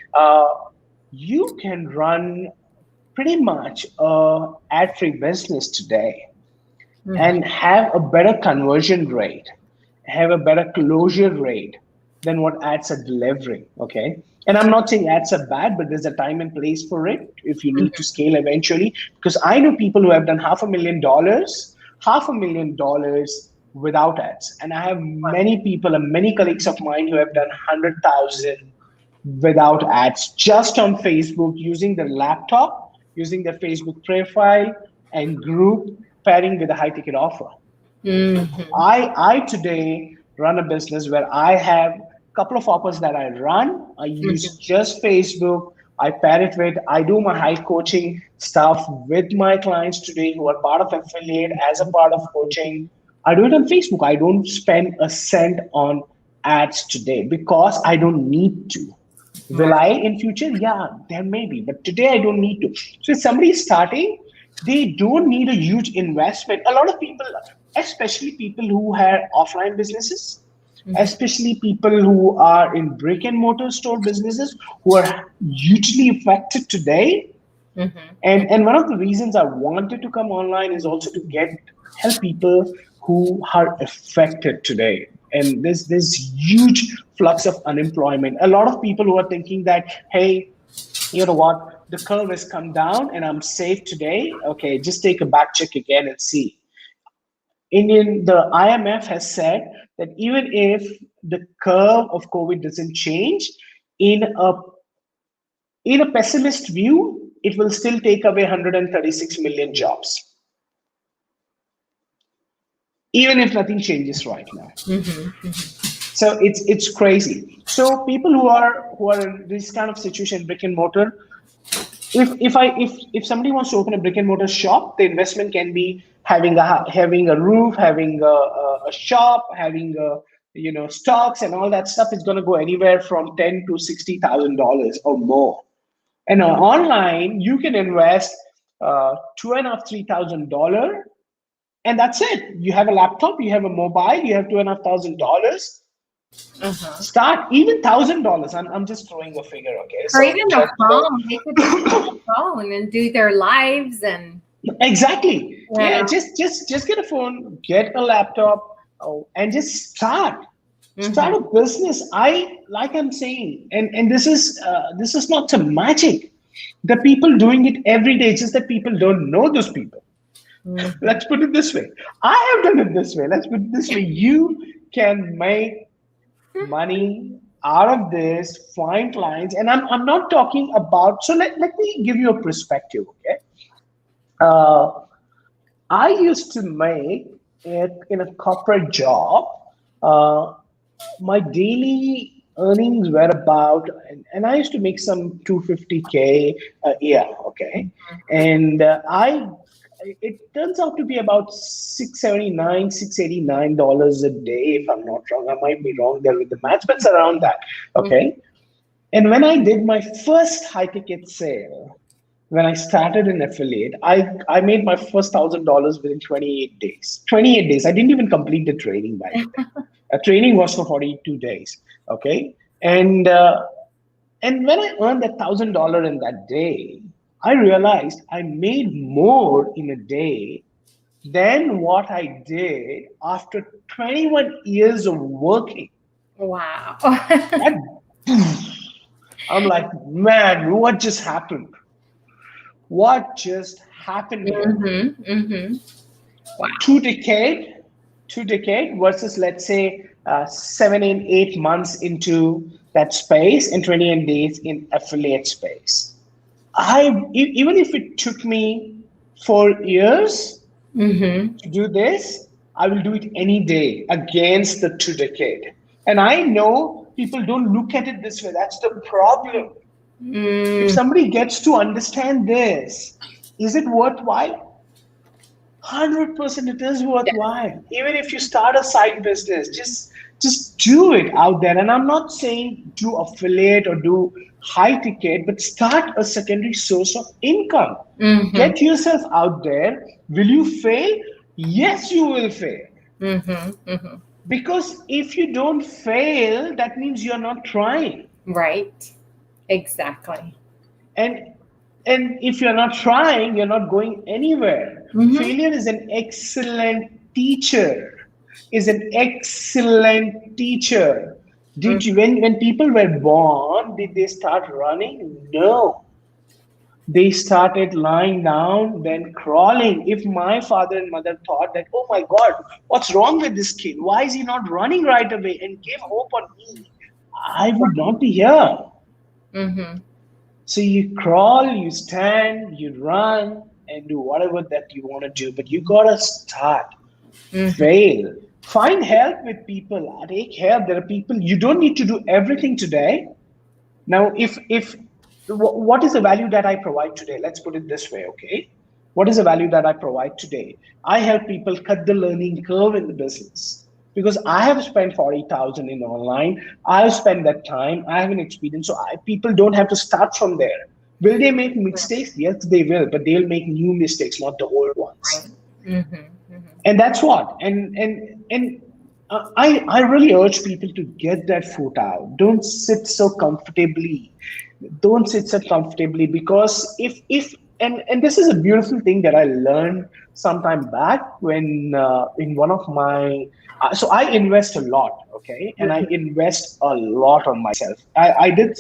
You can run pretty much a ad-free business today Mm-hmm. and have a better conversion rate, have a better closure rate than what ads are delivering. Okay. And I'm not saying ads are bad, but there's a time and place for it if you need to scale eventually. Because I know people who have done $500,000 without ads. And I have many people and many colleagues of mine who have done 100,000 without ads just on Facebook using their laptop, using their Facebook profile and group pairing with a high ticket offer. Mm-hmm. I today run a business where I have a couple of offers that I run. I use just Facebook. I pair it with, I do my high coaching stuff with my clients today who are part of affiliate as a part of coaching. I do it on Facebook. I don't spend a cent on ads today because I don't need to. Will I in future? Yeah, there may be, but today I don't need to. So if somebody is starting, they don't need a huge investment. A lot of people, especially people who have offline businesses, especially people who are in brick and mortar store businesses, who are hugely affected today. And one of the reasons I wanted to come online is also to help people who are affected today. And there's this huge flux of unemployment. A lot of people who are thinking that, hey, you know what, the curve has come down and I'm safe today. Okay, just take a back check again and see. The IMF has said that even if the curve of COVID doesn't change, in a pessimist view, it will still take away 136 million jobs, even if nothing changes right now. So it's crazy. So people who are in this kind of situation, brick and mortar, if somebody wants to open a brick and mortar shop, the investment can be having a roof, having a shop, having stocks and all that stuff. Is going to go anywhere from $10,000 to $60,000 or more. And online, you can invest $2,500, $3,000, and that's it. You have a laptop, you have a mobile, you have $2,500. Start even $1,000. I'm just throwing a figure, okay? Or even a phone. They could just have a phone and do their lives and exactly. Yeah, just get a phone, get a laptop, and just start. Start a business. I'm saying, and this is not some magic. The people doing it every day, just that people don't know those people. Let's put it this way. I have done it this way. Let's put it this way. You can make money out of this, find clients, and I'm not talking about. So let me give you a perspective, okay? I used to make it in a corporate job. My daily earnings were about, and I used to make some 250K a year, okay? And it turns out to be about $689 a day, if I'm not wrong. I might be wrong there with the maths, but it's around that, okay? And when I did my first high ticket sale, when I started an affiliate, I made my first $1,000 within 28 days. 28 days. I didn't even complete the training, by the way. A training was for 42 days. Okay. And when I earned that $1,000 in that day, I realized I made more in a day than what I did after 21 years of working. wow. I'm like, man, what just happened? What just happened here? Wow. Two decade versus, let's say, 7 and 8 months into that space and 28 days in affiliate space. Even if it took me 4 years to do this, I will do it any day against the 2 decade. And I know people don't look at it this way. That's the problem. If somebody gets to understand this, is it worthwhile? 100% it is worthwhile. Even if you start a side business, just do it out there. And I'm not saying do affiliate or do high ticket, but start a secondary source of income. Get yourself out there. Will you fail? Yes, you will fail. Because if you don't fail, that means you're not trying. Right. Exactly. And if you're not trying, you're not going anywhere. Failure is an excellent teacher. Did you, when people were born, did they start running? No. They started lying down, then crawling. If my father and mother thought that, oh my God, what's wrong with this kid? Why is he not running right away, and give hope on me, I would not be here. So you crawl, you stand, you run, and do whatever that you want to do. But you gotta start. Fail. Find help with people. Take help. There are people. You don't need to do everything today. Now, if what is the value that I provide today? Let's put it this way, okay? What is the value that I provide today? I help people cut the learning curve in the business because I have spent 40,000 in online. I've spent that time. I have an experience. So people don't have to start from there. Will they make mistakes? Yes, they will, but they'll make new mistakes, not the old Right. ones. Mm-hmm. Mm-hmm. And that's what. I really urge people to get that foot out. Don't sit so comfortably. Don't sit so comfortably because if and this is a beautiful thing that I learned some time back when in one of my so I invest a lot, okay, and I invest a lot on myself. I did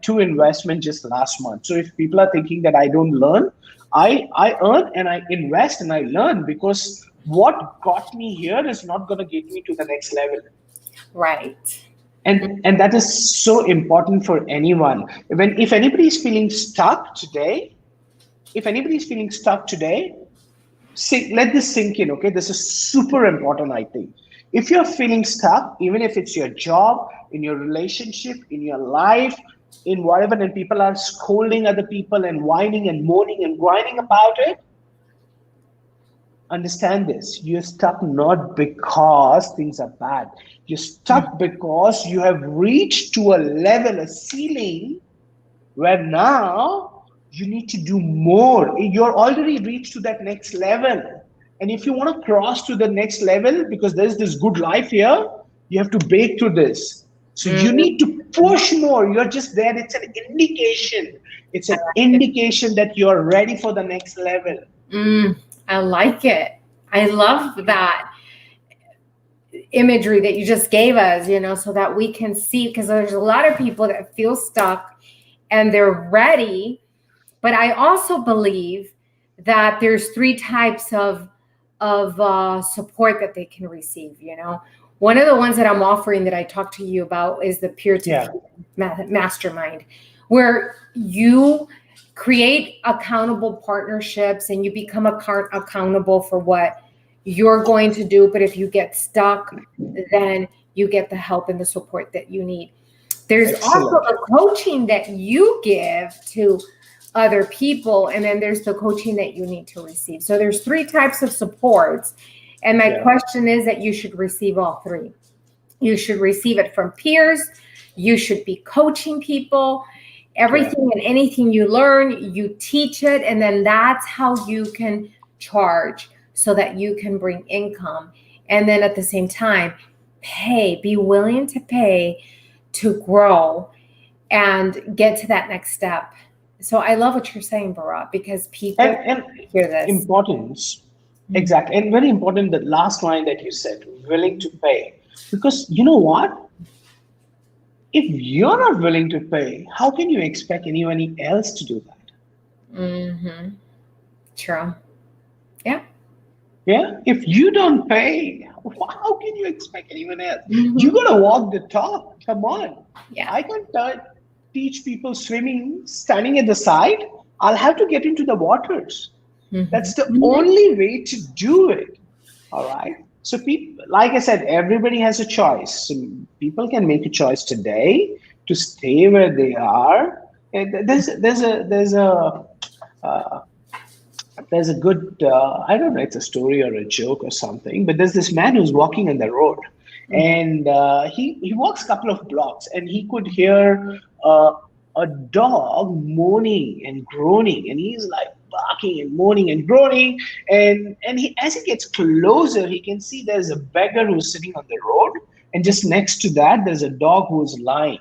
two investments just last month. So if people are thinking that I don't learn, I earn and I invest and I learn because what got me here is not going to get me to the next level. Right. And that is so important for anyone. If anybody is feeling stuck today, let this sink in, okay? This is super important, I think. If you're feeling stuck, even if it's your job, in your relationship, in your life, in whatever, and people are scolding other people and whining and moaning and grinding about it, understand this. You're stuck not because things are bad. You're stuck because you have reached to a level, a ceiling, where now you need to do more. You're already reached to that next level. And if you want to cross to the next level, because there's this good life here, you have to break through this. So you need to push more. You're just there. It's an indication. It's an indication that you're ready for the next level. I like it. I love that imagery that you just gave us, so that we can see, because there's a lot of people that feel stuck and they're ready. But I also believe that there's three types of support that they can receive. One of the ones that I'm offering that I talked to you about is the peer-to-peer mastermind, where you create accountable partnerships and you become accountable for what you're going to do. But if you get stuck, then you get the help and the support that you need. There's also the coaching that you give to other people, and then there's the coaching that you need to receive. So there's three types of supports. And my question is that you should receive all three. You should receive it from peers. You should be coaching people. Everything and anything you learn, you teach it. And then that's how you can charge so that you can bring income. And then at the same time, be willing to pay to grow and get to that next step. So I love what you're saying, Bharat, because people hear this. Importance. Exactly. And very important, the last line that you said, willing to pay. Because you know what? If you're not willing to pay, how can you expect anyone else to do that? Mm-hmm. True. Yeah. Yeah. If you don't pay, how can you expect anyone else? You gotta walk the talk. Come on. Yeah. I can't teach people swimming standing at the side. I'll have to get into the waters. That's the only way to do it. All right. So people, like I said, everybody has a choice. So people can make a choice today to stay where they are. And there's a good I don't know, it's a story or a joke or something, but there's this man who's walking on the road, and he walks a couple of blocks, and he could hear a dog moaning and groaning, and he's like barking and moaning and groaning, and as he gets closer, he can see there's a beggar who's sitting on the road, and just next to that there's a dog who's lying.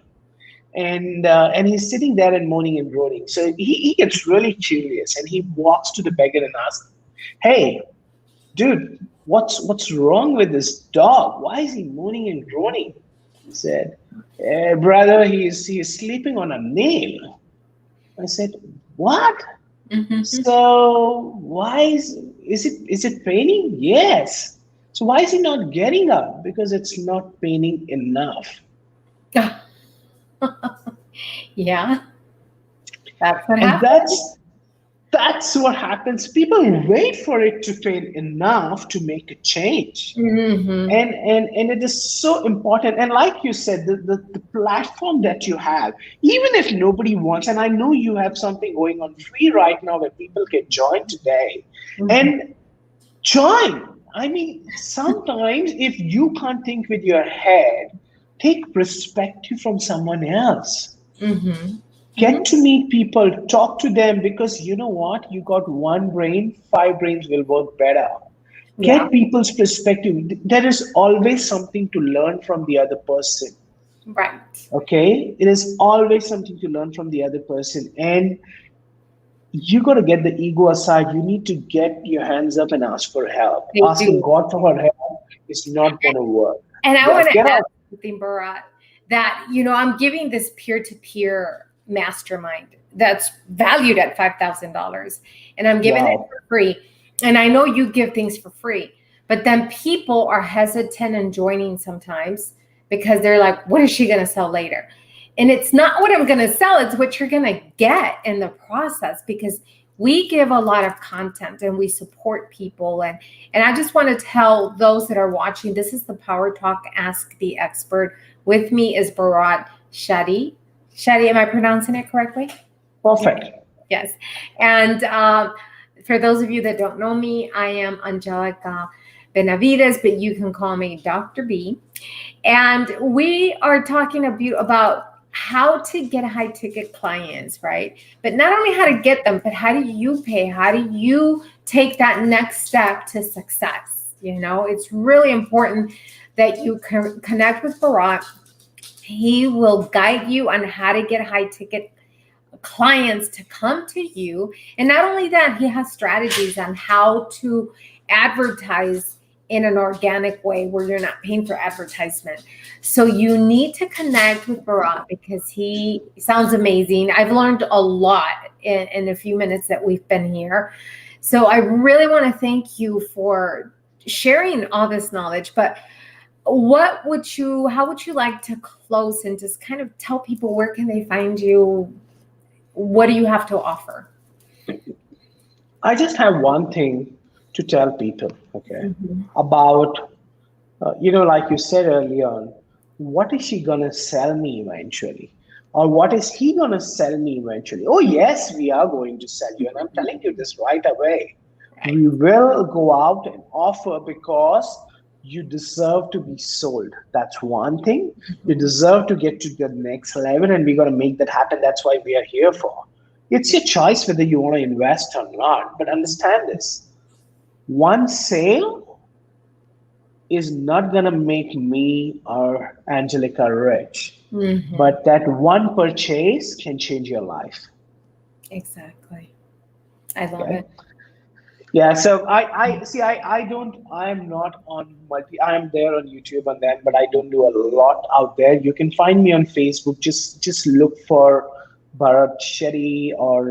And he's sitting there and moaning and groaning. So he gets really curious, and he walks to the beggar and asks, "Hey, dude, what's wrong with this dog? Why is he moaning and groaning?" He said, "Brother, he's sleeping on a nail." I said, "What?" So why is it paining? Yes. So why is he not getting up? Because it's not paining enough. Yeah, that's what happens. that's what happens. People wait for it to fail enough to make a change. Mm-hmm. And it is so important. And like you said, the platform that you have, even if nobody wants, and I know you have something going on free right now where people can join today Mm-hmm. and join. I mean, sometimes if you can't think with your head, take perspective from someone else. Mm-hmm. Mm-hmm. Get to meet people, talk to them, because you know what? You got one brain, five brains will work better. Yeah. Get people's perspective. There is always something to learn from the other person. Right. Okay? It is always something to learn from the other person. And you got to get the ego aside. You need to get your hands up and ask for help. They Asking do. God for help is not going to work. And I Yeah, want to get add out. something, Bharat, that, I'm giving this peer-to-peer mastermind that's valued at $5,000, and I'm giving it Wow. for free. And I know you give things for free, but then people are hesitant in joining sometimes because they're like, what is she going to sell later? And it's not what I'm going to sell, it's what you're going to get in the process, because we give a lot of content and we support people. And I just want to tell those that are watching, this is the Power Talk Ask the Expert. With me is Bharat Shetty. Shetty, am I pronouncing it correctly? Perfect. Yes. And for those of you that don't know me, I am Angelica Benavides, but you can call me Dr. B. And we are talking about how to get high ticket clients, right? But not only how to get them, but how do you pay? How do you take that next step to success? It's really important that you connect with Bharat. He will guide you on how to get high ticket clients to come to you. And not only that, he has strategies on how to advertise in an organic way where you're not paying for advertisement. So you need to connect with Bharat because he sounds amazing. I've learned a lot in a few minutes that we've been here. So I really want to thank you for sharing all this knowledge. But how would you like to close and just kind of tell people, where can they find you? What do you have to offer? I just have one thing to tell people, okay, Mm-hmm. about, like you said earlier on, what is she going to sell me eventually? Or what is he going to sell me eventually? Oh, yes, we are going to sell you. And I'm telling you this right away. Right. We will go out and offer because you deserve to be sold. That's one thing. You Mm-hmm. deserve to get to the next level, and we're going to make that happen. That's why we are here for. It's your choice whether you want to invest or not. But understand this, one sale is not going to make me or Angelica rich, Mm-hmm. but that one purchase can change your life. Exactly. I love Okay. it. Yeah, so I see. I don't. I am not on multi. I am there on YouTube and then, but I don't do a lot out there. You can find me on Facebook. Just look for Bharat Shetty, or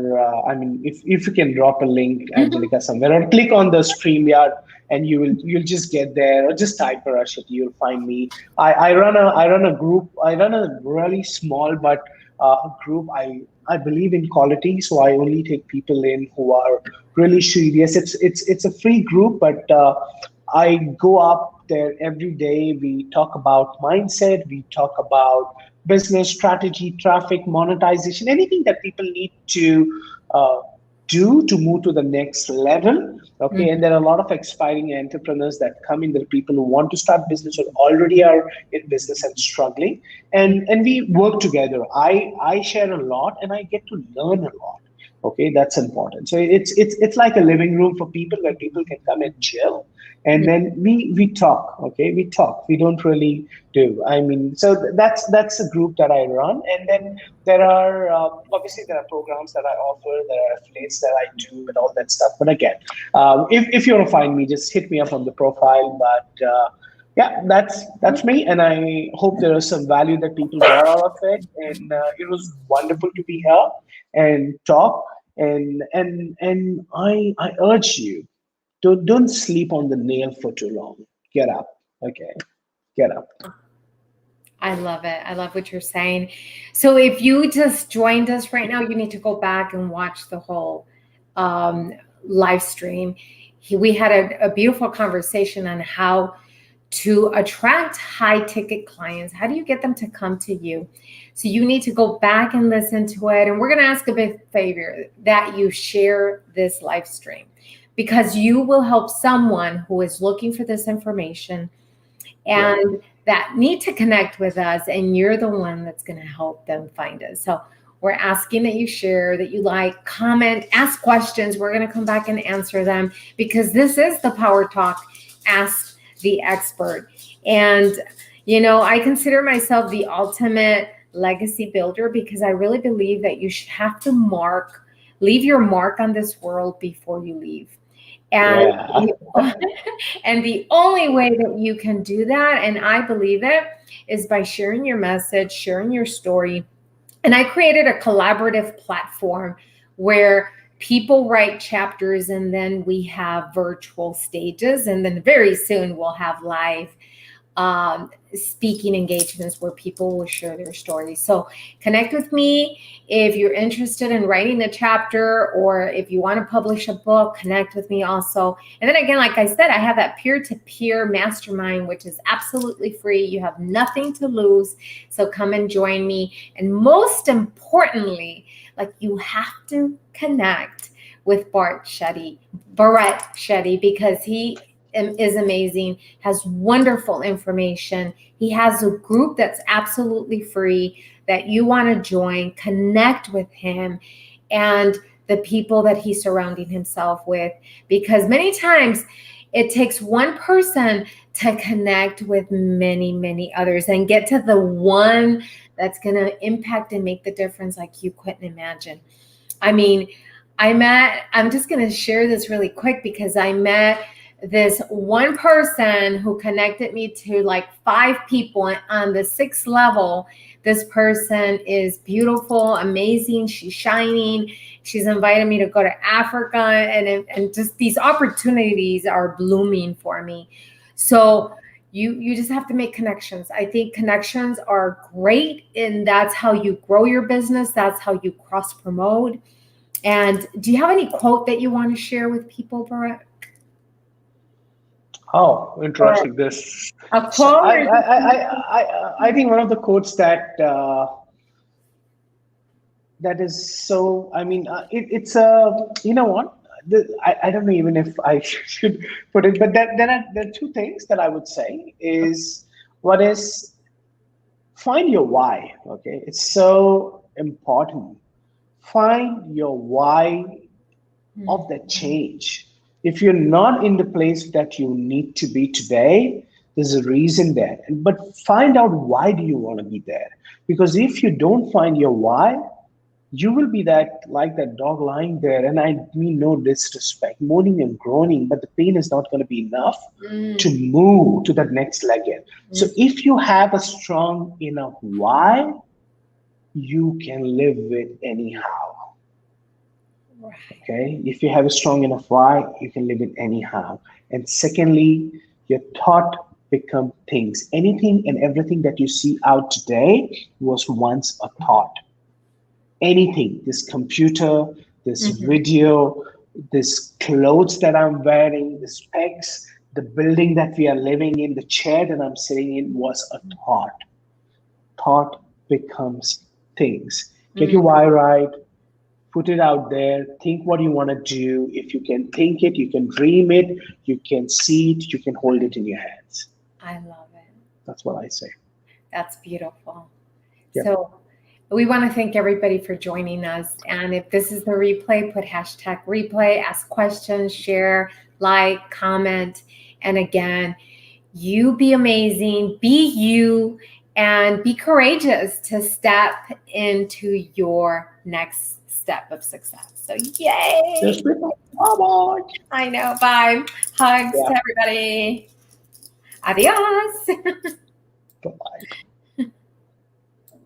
if you can drop a link, Mm-hmm. Angelica, somewhere, or click on the StreamYard, and you'll just get there, or just type Bharat Shetty. You'll find me. I run a group. I run a really small but group. I believe in quality, so I only take people in who are really serious. It's a free group, but I go up there every day. We talk about mindset. We talk about business strategy, traffic, monetization, anything that people need to uh, do to move to the next level. Okay, and Mm-hmm. there are a lot of aspiring entrepreneurs that come in. There are people who want to start business or already are in business and struggling, and we work together. I share a lot, and I get to learn a lot. Okay, that's important. So it's like a living room for people where people can come and chill, and then we talk. Okay, we talk. We don't really do. I mean, so that's a group that I run, and then there are obviously there are programs that I offer, there are affiliates that I do, and all that stuff. But again, if you want to find me, just hit me up on the profile. But yeah, that's me, and I hope there is some value that people got out of it. And it was wonderful to be here and talk. And I urge you, don't sleep on the nail for too long. Get up, okay? Get up. I love it. I love what you're saying. So if you just joined us right now, you need to go back and watch the whole live stream. We had a beautiful conversation on how to attract high ticket clients. How do you get them to come to you? So you need to go back and listen to it. And we're going to ask a big favor that you share this live stream, because you will help someone who is looking for this information and that need to connect with us. And you're the one that's going to help them find us. So we're asking that you share, that you like, comment, ask questions. We're going to come back and answer them, because this is the Power Talk Ask the Expert. And, you know, I consider myself the ultimate legacy builder, because I really believe that you should have to leave your mark on this world before you leave. And, and the only way that you can do that, and I believe it, is by sharing your message, sharing your story. And I created a collaborative platform where people write chapters, and then we have virtual stages, and then very soon we'll have live speaking engagements where people will share their stories. So connect with me if you're interested in writing a chapter, or if you want to publish a book, connect with me also. And then again, like I said, I have that peer-to-peer mastermind, which is absolutely free. You have nothing to lose. So come and join me. And most importantly, like, you have to connect with Bhartesh Shetty, because he is amazing, has wonderful information. He has a group that's absolutely free that you want to join. Connect with him and the people that he's surrounding himself with, because many times it takes one person to connect with many, many others and get to the one that's going to impact and make the difference like you couldn't imagine. I mean, I'm just going to share this really quick, because I met this one person who connected me to like 5 people on the 6th level. This person is beautiful, amazing. She's shining. She's invited me to go to Africa, and just these opportunities are blooming for me. So you just have to make connections. I think connections are great, and that's how you grow your business. That's how you cross promote. And do you have any quote that you want to share with people, Bharat? Oh, interesting. This. A So quote? I think one of the quotes that is so. I mean, it's a. You know what? I don't know even if I should put it, but there are 2 things that I would say. Is what is, find your why. Okay, it's so important. Find your why of that change. If you're not in the place that you need to be today, there's a reason there. But find out, why do you want to be there? Because if you don't find your why, you will be like that dog lying there, and I mean no disrespect, moaning and groaning, but the pain is not going to be enough to move to that next level. So if you have a strong enough why, you can live it anyhow. Okay, if you have a strong enough why, you can live it anyhow. And secondly, your thought become things. Anything and everything that you see out today was once a thought. Anything, this computer, this video, this clothes that I'm wearing, the specs, the building that we are living in, the chair that I'm sitting in was a thought. Thought becomes things. Get your why right. Put it out there. Think what you want to do. If you can think it, you can dream it, you can see it, you can hold it in your hands. I love it. That's what I say. That's beautiful. Yep. So we want to thank everybody for joining us. And if this is the replay, put #replay, ask questions, share, like, comment. And again, you be amazing, be you, and be courageous to step into your next step of success. So yay! Yes, bye-bye. I know. Bye. Hugs to everybody. Adios. Bye-bye.